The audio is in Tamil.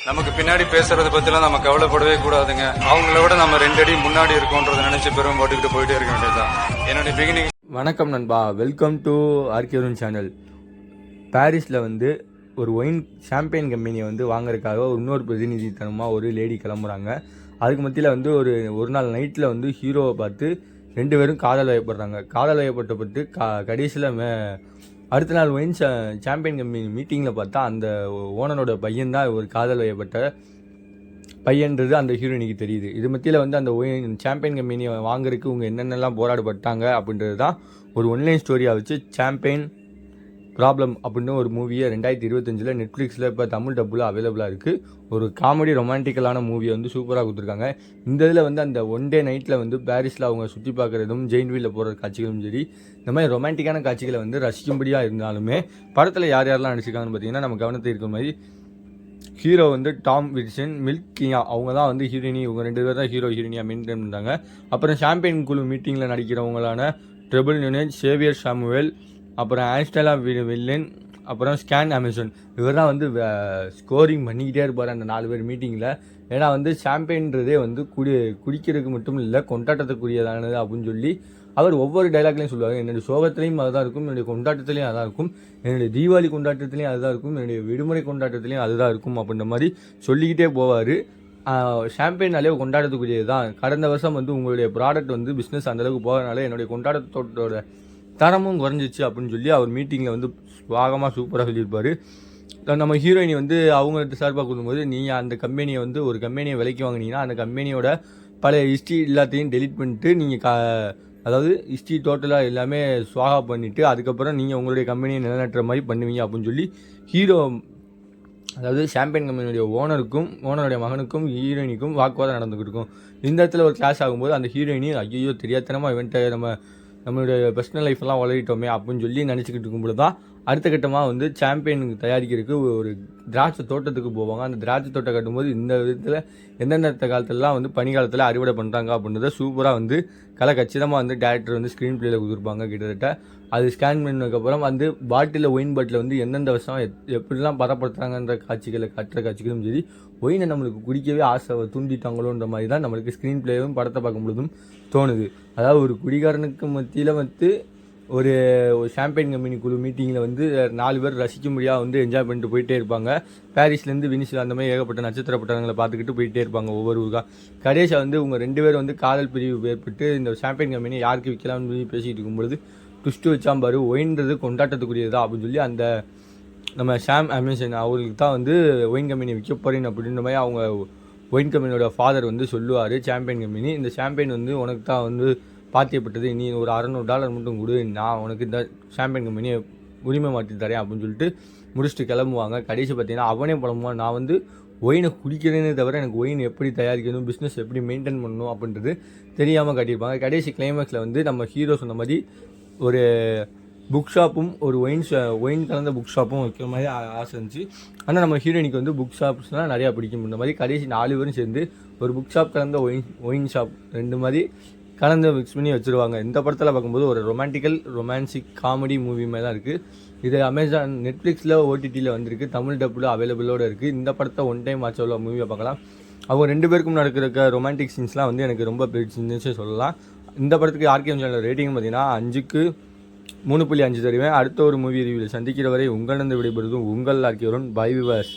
நமக்கு பின்னாடி பேசுறதை பத்திலாம் நம்ம கவலைப்படவே கூடாதுங்க. அவங்கள விட நம்ம 2 அடி முன்னாடி இருக்கோன்றதை நினைச்சு பெரும் போட்டுக்கிட்டு போயிட்டே இருக்க வேண்டியதுதான். என்னுடைய பிகினிங். வணக்கம் நண்பா, வெல்கம் டு ஆர்கேருன் சேனல். பாரிஸில் ஒரு ஒயின் ஷாம்பெயின் கம்பெனியை வாங்குறதுக்காக இன்னொரு பிரதிநிதித்தனமாக ஒரு லேடி கிளம்புறாங்க. அதுக்கு மத்தியில் ஒரு நாள் நைட்டில் ஹீரோவை பார்த்து 2 பேரும் காதல் வயப்படுறாங்க. காதல் வயப்பட்டு கடைசியில் அடுத்த நாள் ஒயின் சாம்பியன் கம்பெனி மீட்டிங்கில் பார்த்தா அந்த ஓனரோட பையன்தான் ஒரு காதல் வயப்பட்ட பையன்றது அந்த ஹீரோயினுக்கு தெரியுது. இது மத்தியில் அந்த ஒயின் சாம்பியன் கம்பெனியை வாங்குறதுக்கு இவங்க என்னென்னலாம் போராடப்பட்டாங்க அப்படின்றது தான் ஒரு ஒன்லைன் ஸ்டோரியாக வச்சு சாம்பியன் ப்ராப்ளம் அப்படின்னு ஒரு மூவியை 2025 நெட்ஃப்ளிக்ஸில் இப்போ தமிழ் டப்பில் அவைலபிளாக இருக்குது. ஒரு காமெடி ரொமான்டிக்கலான மூவியை சூப்பராக கொடுத்துருக்காங்க. இந்த இதில் அந்த ஒன் டே நைட்டில் பாரிஸில் அவங்க சுற்றி பார்க்குறதும் ஜெயின் வீலில் போகிற காட்சிகளும் சரி, இந்த மாதிரி ரொமான்டிக்கான காட்சிகளை ரசிக்கும்படியாக இருந்தாலுமே படத்தில் யார் யாரெல்லாம் நடிச்சிருக்காங்கன்னு பார்த்தீங்கன்னா நம்ம கவனத்தை இருக்கிற மாதிரி ஹீரோ டாம் வில்சன், மில்க் கியா அவங்க தான் ஹீரோயினி. இவங்க 2 பேர் தான் ஹீரோ ஹீரோயினியாக மெயின்டைன் பண்ணுறாங்க. அப்புறம் சாம்பியன் குழு மீட்டிங்கில் நடிக்கிறவங்களான ட்ரிபிள் யூனேஜ், சேவியர் சாமுவேல், அப்புறம் ஆஸ்டலா வில்லன், அப்புறம் ஸ்கேன் அமேசான். இவர் தான் ஸ்கோரிங் பண்ணிக்கிட்டே இருப்பார் அந்த 4 பேர் மீட்டிங்கில். ஏன்னா சாம்பியன்றதே குடிக்கிறதுக்கு மட்டும் இல்லை, கொண்டாட்டத்துக்குரியதானது அப்படின்னு சொல்லி அவர் ஒவ்வொரு டைலாக்லையும் சொல்லுவார். என்னுடைய சோகத்துலேயும் அதுதான் இருக்கும், என்னுடைய கொண்டாட்டத்துலேயும் அதுதான் இருக்கும், என்னுடைய தீபாவளி கொண்டாட்டத்துலேயும் அதுதான் இருக்கும், என்னுடைய விடுமுறை கொண்டாட்டத்துலேயும் அதுதான் இருக்கும் அப்படின்ற மாதிரி சொல்லிக்கிட்டே போவார். ஷாம்பெயினாலே கொண்டாட்டத்துக்குரியது தான். கடந்த வருஷம் உங்களுடைய ப்ராடக்ட் பிஸ்னஸ் அந்தளவுக்கு போகிறதுனால என்னுடைய கொண்டாட்டத்தோட தரமும் குறைஞ்சிச்சு அப்படின்னு சொல்லி அவர் மீட்டிங்கில் சுவாகமாக சூப்பராக சொல்லியிருப்பார். நம்ம ஹீரோயினி அவங்கள்ட்ட சார்பாக கொடுக்கும்போது, நீங்கள் அந்த கம்பெனியை ஒரு கம்பெனியை விலைக்கு வாங்கினீங்கன்னா அந்த கம்பெனியோட பழைய ஹிஸ்ட்ரி எல்லாத்தையும் டெலிட் பண்ணிட்டு நீங்கள் அதாவது ஹிஸ்ட்ரி டோட்டலாக எல்லாமே சுவாகா பண்ணிவிட்டு அதுக்கப்புறம் நீங்கள் உங்களுடைய கம்பெனியை நிலைநாட்டுற மாதிரி பண்ணுவீங்க அப்படின்னு சொல்லி ஹீரோ, அதாவது சாம்பியன் கம்பெனியுடைய ஓனருடைய மகனுக்கும் ஹீரோயினிக்கும் வாக்குவாதம் நடந்துக்கிட்டு இருக்கும். இந்த இடத்துல ஒரு கிளாஸ் ஆகும்போது அந்த ஹீரோயினி ஐயோ தெரியாதனமாக இவன்ட்ட நம்மளுடைய பர்சனல் லைஃப்லாம் வளரிட்டோமே அப்படின்னு சொல்லி நினச்சிக்கிட்டு இருக்கும்போது தான் அடுத்த கட்டமாக சாம்பியனுக்கு தயாரிக்கிறதுக்கு ஒரு திராட்சை தோட்டத்துக்கு போவாங்க. அந்த திராட்சை தோட்டம் கட்டும்போது இந்த விதத்தில் எந்தெந்த காலத்துலலாம் பனிக்காலத்தில் அறுவடை பண்ணுறாங்க அப்படின்றத சூப்பராக கச்சிதமாக டேரக்டர் ஸ்க்ரீன் பிளேயில் கொடுத்துருப்பாங்க. கிட்டத்தட்ட அது ஸ்கேன் பண்ணதுக்கப்புறம் பாட்டிலில் ஒயின் பாட்டில் எந்தெந்த வருஷம் எப்படிலாம் பதப்படுத்துகிறாங்கன்ற காட்சிகளை காட்டுற காட்சிகளும் சரி, ஒயினை நம்மளுக்கு குடிக்கவே ஆசை தூண்டிட்டாங்களோன்ற மாதிரி தான் நம்மளுக்கு ஸ்க்ரீன் பிளேயும் படத்தை பார்க்கும்பொழுதும் தோணுது. அதாவது ஒரு குடிகாரனுக்கு மத்தியில் ஒரு சாம்பியன் கம்பெனி குழு மீட்டிங்கில் 4 பேர் ரசிக்கும்படியாக என்ஜாய் பண்ணிட்டு போயிட்டே இருப்பாங்க. பாரிஸ்லேருந்து வினிசில் அந்த மாதிரி ஏகப்பட்ட நட்சத்திர பட்டங்களை பார்த்துக்கிட்டு போயிட்டே இருப்பாங்க ஒவ்வொரு ஊருக்கா. கடைசியாக உங்கள் 2 பேர் காதல் பிரிவு ஏற்பட்டு இந்த சாம்பியன் கம்பெனியை யாருக்கு விற்கலாம்னு சொல்லி பேசிகிட்டு இருக்கும்பொழுது ட்விஸ்ட்டு வச்சாம்பாரு, ஒயின்றது கொண்டாட்டத்துக்குரியதா அப்படின்னு சொல்லி அந்த நம்ம சாம் அமேசான் அவங்களுக்கு தான் ஒயின் கம்பெனி விற்க போகிறேன் அப்படின்ற மாதிரி அவங்க ஒயின் கம்பெனியோட ஃபாதர் சொல்லுவார். சாம்பியன் கம்பெனி, இந்த சாம்பியன் உனக்கு தான் பாத்தியப்பட்டது, நீ ஒரு $600 மட்டும் கொடு, நான் உனக்கு இந்த சாம்பியன் கம்பெனியை உரிமை மாற்றி தரேன் அப்படின்னு சொல்லிட்டு முடிச்சுட்டு கிளம்புவாங்க. கடைசி பார்த்தீங்கன்னா அவனே புலம்புவான், நான் ஒயினை குடிக்கிறேனே தவிர எனக்கு ஒயின் எப்படி தயாரிக்கணும், பிஸ்னஸ் எப்படி மெயின்டைன் பண்ணணும் அப்படின்றது தெரியாமல் காட்டியிருப்பாங்க. கடைசி கிளைமேக்ஸில் நம்ம ஹீரோ சொன்ன மாதிரி ஒரு புக் ஷாப்பும் ஒரு ஒயின் கலந்த புக் ஷாப்பும் வைக்கிற மாதிரி ஆசை இருந்துச்சு. ஆனால் நம்ம ஹீரோயினுக்கு புக் ஷாப்ஸ்னால் நிறையா பிடிக்கும். இந்த மாதிரி கடைசி 4 பேரும் சேர்ந்து ஒரு புக் ஷாப் கலந்த ஒயின் ஷாப் 2 மாதிரி கலந்து மிக்ஸ் பண்ணி வச்சுருவாங்க. இந்த படத்தில் பார்க்கும்போது ஒரு ரொமான்சிக் காமெடி மூவி மாதிரி தான் இருக்குது. இது அமேசான் நெட்ஃப்ளிக்ஸில் ஓடிடியில் வந்திருக்கு, தமிழ் டப்பில் அவைலபிளோடு இருக்குது. இந்த படத்தை ஒன் டைம் வாட்ச் உள்ள மூவியை பார்க்கலாம். அவங்க 2 பேருக்கும் நடக்கிற ரொமான்டிக் சீன்ஸ்லாம் எனக்கு ரொம்ப பிடிச்சிருந்துச்சு சொல்லலாம். இந்த படத்துக்கு ஆர்கேஎம் சேனல் ரேட்டிங் பார்த்தீங்கன்னா 5க்கு 3.5 தருவேன். அடுத்த ஒரு மூவி ரிவ்யூவில் சந்திக்கிற வரை உங்களிடம் விடைபெறுவதும் உங்கள் ஆர்கேருன். By viewers.